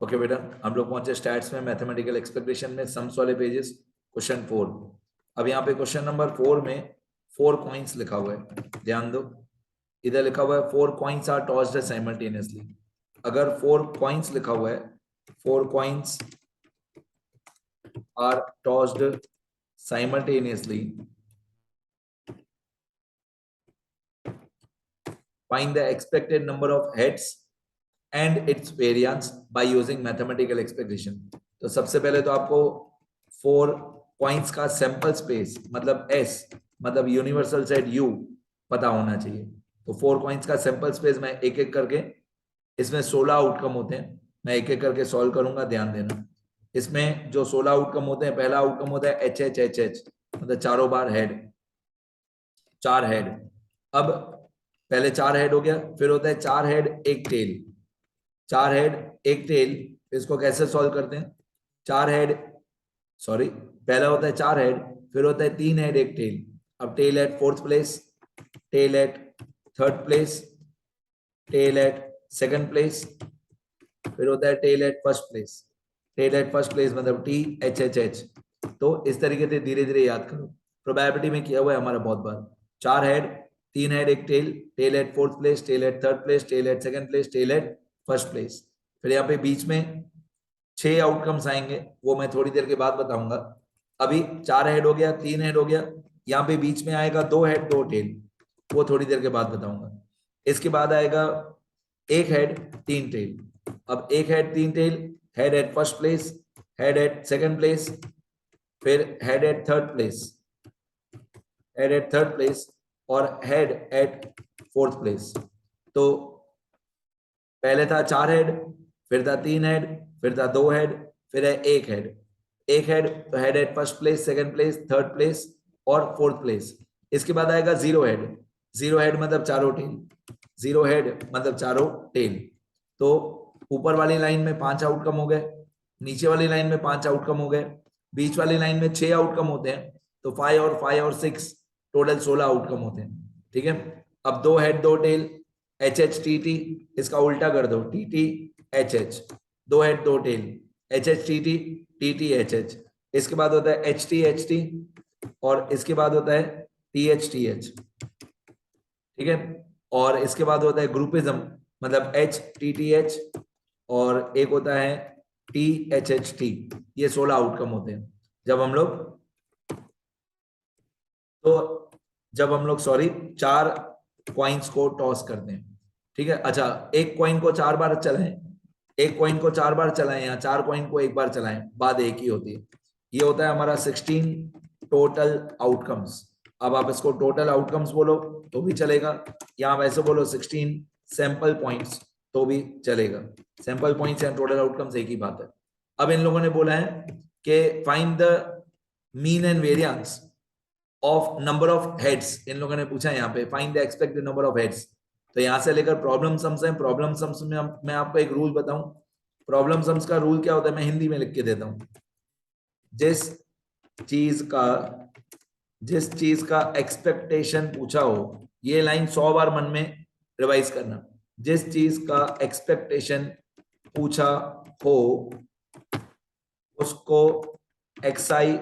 Okay बेटा, हम लोग पहुंचे स्टैट्स में, मैथमेटिकल एक्सपेक्टेशन में, सम्स वाले पेजेस, क्वेश्चन 4। अब यहाँ पे क्वेश्चन नंबर 4 में 4 कॉइन्स लिखा हुआ है, ध्यान दो। इधर लिखा हुआ है 4 कॉइन्स आर टॉस्ड साइमल्टेनियसली। अगर 4 कॉइन्स लिखा हुआ है, 4 coins are tossed simultaneously, find the expected number of heads and its variance by using mathematical expectation। तो सबसे पहले तो आपको 4 पॉइंट्स का सैंपल स्पेस मतलब S मतलब यूनिवर्सल सेट U पता होना चाहिए। तो 4 पॉइंट्स का सैंपल स्पेस मैं एक एक करके, इसमें 16 आउटकम होते हैं, मैं एक एक करके सॉल्व करूंगा, ध्यान देना। इसमें जो 16 आउटकम होते हैं, पहला आउटकम होता है HH मतलब चारों बार हेड, 4 हेड। अब पहले 4 हेड हो गया, फिर होता है 4 हेड 1 टेल, 4 हेड 1 टेल। इसको कैसे सॉल्व करते हैं? 4 हेड, सॉरी, पहला होता है 4 हेड, फिर होता है 3 हेड 1 टेल। अब tail at 4th place, tail at 3rd place, tail at 2nd place, फिर होता है tail at 1st place. Tail at 1st place मतलब THHH। तो इस तरीके से धीरे धीरे याद करो। प्रोबेबिलिटी में किया हुआ है हमारा बहुत बार। 4 head, 3 head 1 tail, tail at 4th place, tail at 3rd place, tail at 2nd place, tail at 1st place. फिर यहाँ पे बीच में 6 आउटकम्स आएंगे, वो मैं थोड़ी देर के बाद बताऊंगा। अभी 4 हेड हो गया, 3 हेड हो गया, यहाँ पे बीच में आएगा 2 हेड 2 टेल, वो थोड़ी देर के बाद बताऊंगा। इसके बाद आएगा 1 हेड 3 टेल। अब 1 head 3 tail, head at 1st place, head at 2nd place, फिर head at 3rd place, head at 3rd place और हेड एट 4th प्लेस। तो पहले था 4 हेड, फिर था 3 हेड, फिर था 2 हेड, फिर है 1 हेड। 1 हेड तो head at 1st place, 2nd place, 3rd place और 4th प्लेस। इसके बाद आएगा 0 हेड। 0 हेड मतलब चारों टेल, 0 हेड मतलब चारों टेल। तो ऊपर वाली लाइन में 5 आउटकम हो गए, नीचे वाली लाइन में 5 आउटकम हो गए, बीच वाली लाइन में 6 आउटकम होते हैं। तो 5 और 6 टोटल 16 आउटकम होते हैं, ठीक है। अब 2 हेड 2 टेल, HHTT, इसका उल्टा कर दो, TTHH। 2 head 2 tail, HHTT TTHH। इसके बाद होता है HTHT और इसके बाद होता है THTH, ठीक है। और इसके बाद होता है ग्रुपिज्म मतलब HTTH और एक होता है THHT। ये 16 आउटकम होते हैं जब हम लोग सॉरी 4 कॉइन्स को टॉस करते हैं, ठीक है। अच्छा, एक कॉइन को 4 बार चलाएं, एक कॉइन को 4 बार चलाएं या 4 कॉइन को एक बार चलाएं, बात एक ही होती है। ये होता है हमारा 16 टोटल आउटकम्स। अब आप इसको टोटल आउटकम्स बोलो तो भी चलेगा, या आप ऐसे बोलो 16 सैंपल पॉइंट्स तो भी चलेगा। सैंपल पॉइंट्स या टोटल आउटकम्स एक ही बात है। अब इन लोगों ने बोला है कि find the mean and variance of number of heads. इन लोगों ने पूछा है यहाँ पे find the expected number of heads. तो यहां से लेकर प्रॉब्लम सम्स है। प्रॉब्लम सम्स में मैं आपको एक रूल बताऊं। प्रॉब्लम सम्स का रूल क्या होता है, मैं हिंदी में लिख के देता हूं। जिस चीज का एक्सपेक्टेशन पूछा हो, ये लाइन 100 बार मन में रिवाइज करना। जिस चीज का एक्सपेक्टेशन पूछा हो उसको XI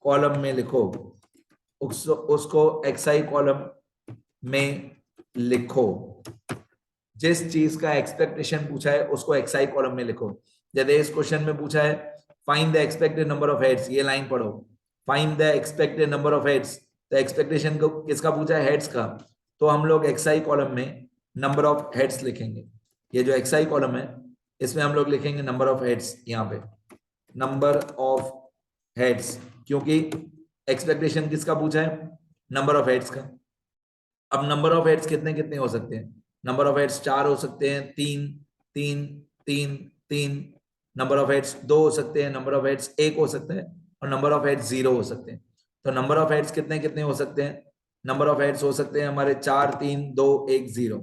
कॉलम में लिखो, उसको XI कॉलम में लिखो। जिस चीज का एक्सपेक्टेशन पूछा है उसको XI कॉलम में लिखो। जैसे इस क्वेश्चन में पूछा है find the expected number of heads, ये लाइन पढ़ो, find the expected number of heads. तो एक्सपेक्टेशन को किसका पूछा है, हेड्स का। तो हम लोग XI कॉलम में नंबर ऑफ हेड्स लिखेंगे। ये जो XI कॉलम है इसमें हम लोग लिखेंगे नंबर ऑफ हेड्स, यहाँ पे नंबर ऑफ हेड्स, क्योंकि एक्सपेक्टेशन किसका पूछा है, नंबर ऑफ हेड्स का। अब नंबर ऑफ हेड्स कितने कितने हो सकते हैं, नंबर ऑफ हेड्स 4 हो सकते हैं, 3 3 3 3। नंबर ऑफ हेड्स 2 हो सकते हैं, नंबर ऑफ हेड्स 1 हो सकता है और नंबर ऑफ हेड्स 0 हो सकते हैं। तो नंबर ऑफ हेड्स कितने कितने हो सकते हैं, नंबर ऑफ हेड्स हो सकते हैं हमारे 4 3 2 1 0।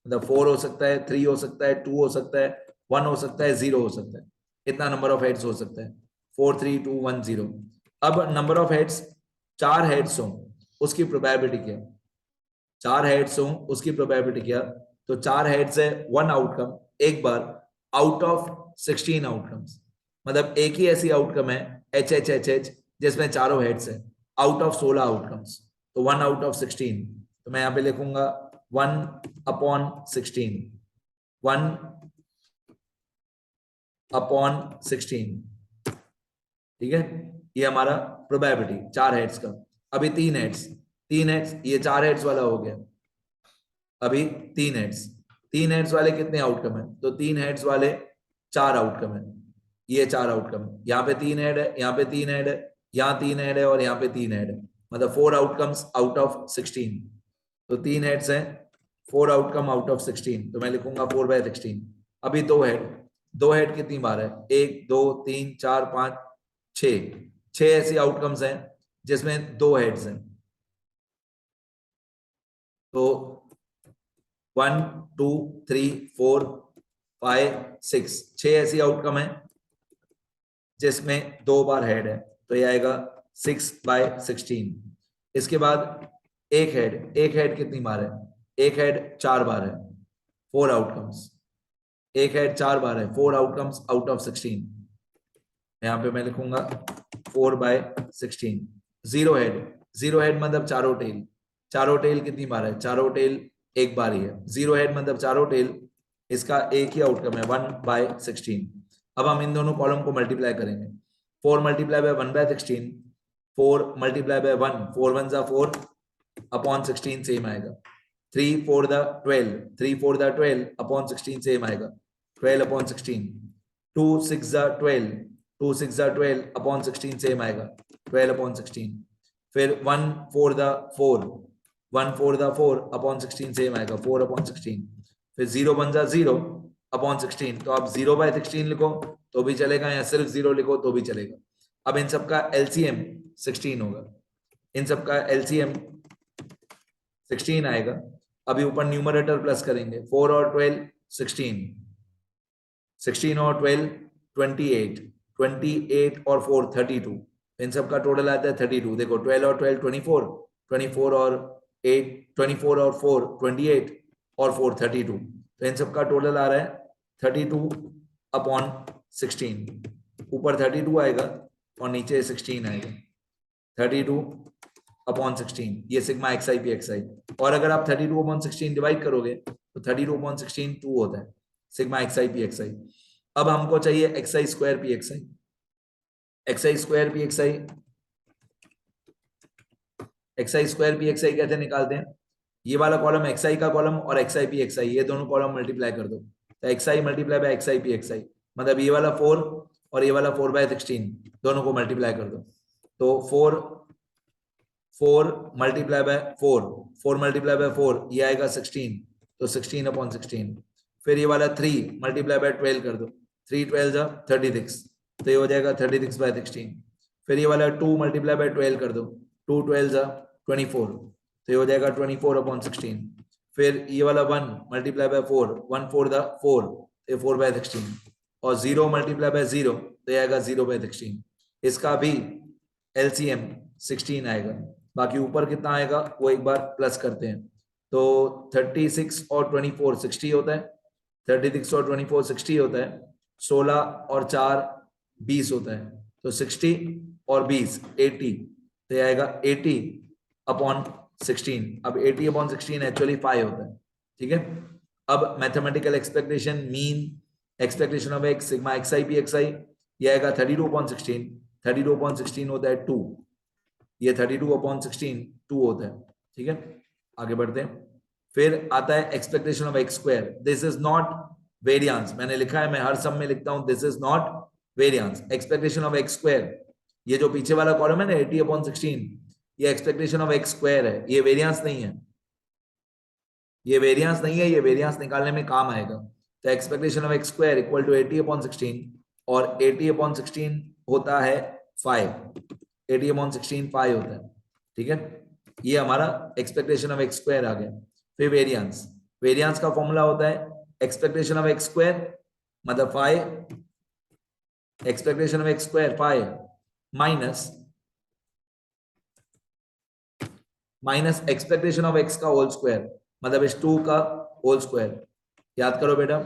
मतलब 4 हो सकता है, 3 हो सकता है, 2 हो सकता है, 1 हो सकता है, 0 हो सकता है। इतना नंबर ऑफ हेड्स हो सकता है, 4 3 2 1 0। अब नंबर ऑफ हेड्स 4 हेड्स हो उसकी प्रोबेबिलिटी क्या है, 4 हेड्स हो उसकी प्रोबेबिलिटी क्या। तो 4 हेड्स है 1 आउटकम एक बार, आउट ऑफ 16 आउटकम्स, मतलब एक ही ऐसी आउटकम है एच एच एच एच जिसमें चारों हेड्स है, आउट ऑफ 16 आउटकम्स, तो 1 आउट ऑफ 16, तो मैं यहाँ पे लिखूंगा 1/16, 1/16, ठीक है। ये हमारा प्रोबेबिलिटी 4 हेड्स का। अभी 3 हेड्स, ये 4 हेड्स वाला हो गया। अभी 3 हेड्स वाले कितने आउटकम है, तो 3 हेड्स वाले 4 आउटकम है, ये 4 आउटकम है, यहाँ पे 3 हेड है, यहाँ पे 3 हेड है, यहाँ 3 हेड है और यहाँ पे 3 हेड है, मतलब 4 आउटकम्स आउट ऑफ 16, तो 3 हेड्स हैं, 4 आउटकम आउट ऑफ 16, तो मैं लिखूंगा 4/16। अभी 2 हेड कितनी बार है, 1 2 3 4 5 6 ऐसी आउटकम्स हैं जिसमें 2 हेड्स हैं, तो 1 2 3 4 5 6 ऐसी आउटकम है जिसमें 2 बार हेड है, तो ये आएगा 6/16। इसके बाद एक हेड कितनी बार है, एक हेड 4 बार है, 4 आउटकम्स, एक हेड 4 बार है, 4 आउटकम्स आउट ऑफ 16, यहाँ पे मैं लिखूंगा 4/16। जीरो हेड मतलब चारों टेल कितनी बार है, चारों टेल एक बार ही है, जीरो हेड मतलब चारों टेल, इसका एक ही आउटकम है 1/16। अब हम इन दोनों कॉलम को मल्टीप्लाई करेंगे, 4 मल्टीप्लाई बाय 1/16, 4 मल्टीप्लाई बाय 1, 4 1 जा 4 अपॉन 16 सेम आएगा, 3 4 द 12, 3 4 द 12 अपॉन 16 सेम आएगा, 12 upon 16, 2 6 the 12, 2 6 the 12 upon 16 same आएगा, 12 अपॉन 16, फिर 1 4 द 4, 1 4 द 4 अपॉन 16 सेम आएगा, 4 अपॉन 16, फिर 0 1 जा 0 अपॉन 16, तो आप 0/16 लिखो तो भी चलेगा, या सिर्फ 0 लिखो तो भी चलेगा। अब इन सबका एलसीएम 16 होगा, इन सबका एलसीएम 16 आएगा। अभी ऊपर न्यूमरेटर प्लस करेंगे, 4 और 12 16, 16 और 12 28, 28 और 4 32, इन सबका टोटल आता है 32। देखो 12 और 12 24, 24 और 8 24 और 4 28 और 4 32, तो इन सबका टोटल आ रहा है 32/16, ऊपर 32 आएगा और नीचे 16 आएगा, 32/16, ये sigma X I P X I. और अगर आप 32/16 डिवाइड करोगे तो 32/16 2 होता है, sigma X I P X I. अब हमको चाहिए X I square P X I, X I square P X I, X I square P X I कैसे निकालते हैं, ये वाला कॉलम एक्स आई का कॉलम और X I P X I, ये दोनों कॉलम मल्टीप्लाई कर दो, तो X I multiply by X I P X I, मतलब ये वाला 4 और ये वाला 4/16 दोनों को मल्टीप्लाई कर दो, तो 4 मल्टीप्लाई बाय 4 मल्टीप्लाई बाय 4 ये आएगा 16, तो 16/16, फिर ये वाला 3 मल्टीप्लाई बाय 12 कर दो, 3 12 जा 36, तो ये हो जाएगा 36/16, फिर ये वाला 2 मल्टीप्लाई बाय 12 कर दो, 2 12 जा 24, तो ये हो जाएगा 24/16, फिर ये वाला 1 मल्टीप्लाई बाय 4, 1 4 द 4, तो 4/16, और 0 मल्टीप्लाई बाय 0 तो ये आएगा 0/16, इसका भी एलसीएम 16 आएगा। बाकी ऊपर कितना आएगा वो एक बार प्लस करते हैं, तो 36 और 24 60 होता है, 36 और 24 60 होता है, 16 और 4 20 होता है, तो 60 और 20 80, तो ये आएगा 80/16। अब 80/16 एक्चुअली 5 होता है, ठीक है। अब mathematical expectation mean expectation of X sigma X I P X I, ये आएगा 32/16, 32/16 होता है 2, ये 32/16 2 होता है, ठीक है। आगे बढ़ते हैं, फिर आता है expectation of x square, this is not variance, मैंने लिखा है, मैं हर सम में लिखता हूं this is not variance, expectation of x square, ये जो पीछे वाला कॉलम है ना 80/16, ये एक्सपेक्टेशन ऑफ एक्स स्क्वायर है, ये वेरियांस नहीं है, ये वेरियांस नहीं है, ये वेरियांस निकालने में काम आएगा। तो expectation of x square equal to 80/16, और 80/16 होता है 5, 80/16 5 होता है, ठीक है। ये हमारा एक्सपेक्टेशन ऑफ एक्स स्क्वायर आ गया। फिर वेरियांस, वेरियांस का फॉर्मूला होता है एक्सपेक्टेशन ऑफ एक्स स्क्वायर मतलब 5, expectation of x square 5 minus expectation of x का होल स्क्वायर, मतलब इस 2 का होल स्क्वायर, याद करो बेटा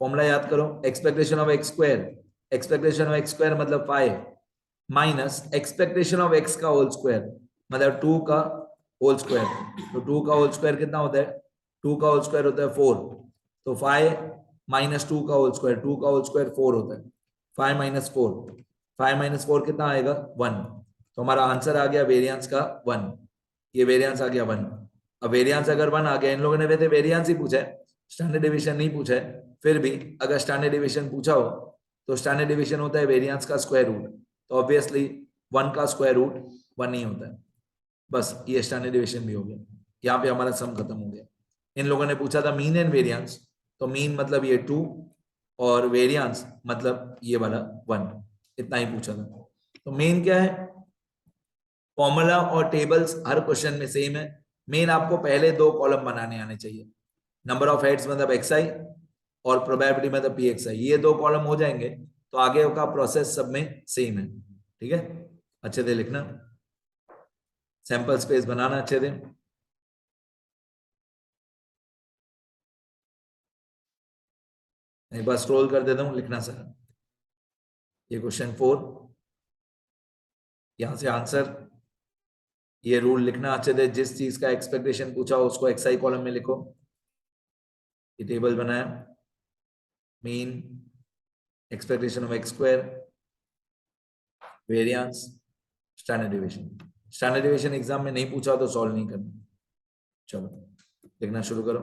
फॉर्मूला याद करो, एक्सपेक्टेशन ऑफ एक्स स्क्वायर मतलब 5 माइनस एक्सपेक्टेशन ऑफ एक्स का होल स्क्वायर मतलब 2 का होल स्क्वायर। तो 2 का होल स्क्वायर कितना होता है? 2 का होल स्क्वायर होता है 4। तो 5 माइनस 2 का होल स्क्वायर, 2 का होल स्क्वायर 4 होता है। 5 माइनस 4, 5 माइनस 4 कितना आएगा? 1। तो हमारा आंसर आ गया वेरिएंस का 1। ये वेरिएंस आ गया 1। अब वेरिएंस अगर 1 आ गया, इन लोगों ने वैसे वेरिएंस ही पूछा है, स्टैंडर्ड डिवीजन नहीं पूछा है, फिर भी अगर स्टैंडर्ड डिवीजन पूछा हो तो स्टैंडर्ड डिवीजन होता है वेरिएंस का स्क्वायर रूट। तो ऑब्वियसली 1 का स्क्वायर रूट 1 ही होता है। बस ये स्टैंडर्ड डिवीजन भी हो गया। यहाँ पे हमारा सम खत्म हो गया। इन लोगों ने पूछा था मीन एंड वेरिएंस, तो मीन मतलब ये 2 और वेरिएंस मतलब ये वाला 1, इतना ही पूछा था। तो मेन क्या है? फॉर्मूला और टेबल्स हर क्वेश्चन में सेम है। मेन आपको पहले 2 कॉलम बनाने आने चाहिए, नंबर ऑफ हेड्स मतलब xi और प्रोबेबिलिटी मतलब pxi। ये 2 कॉलम हो जाएंगे तो आगे का प्रोसेस सब में सेम है। ठीक है, अच्छे से लिखना, सैंपल स्पेस बनाना अच्छे से। एक बार स्क्रॉल कर देता हूं, लिखना सर। ये क्वेश्चन 4, यहां से आंसर, ये रूल लिखना अच्छे से। जिस चीज का एक्सपेक्टेशन पूछा हो उसको xi कॉलम में लिखो। ये टेबल बनाया, mean, expectation of x square, variance, standard division. Standard division exam में नहीं पूछा तो सॉल्व नहीं करना। चलो लिखना शुरू करो।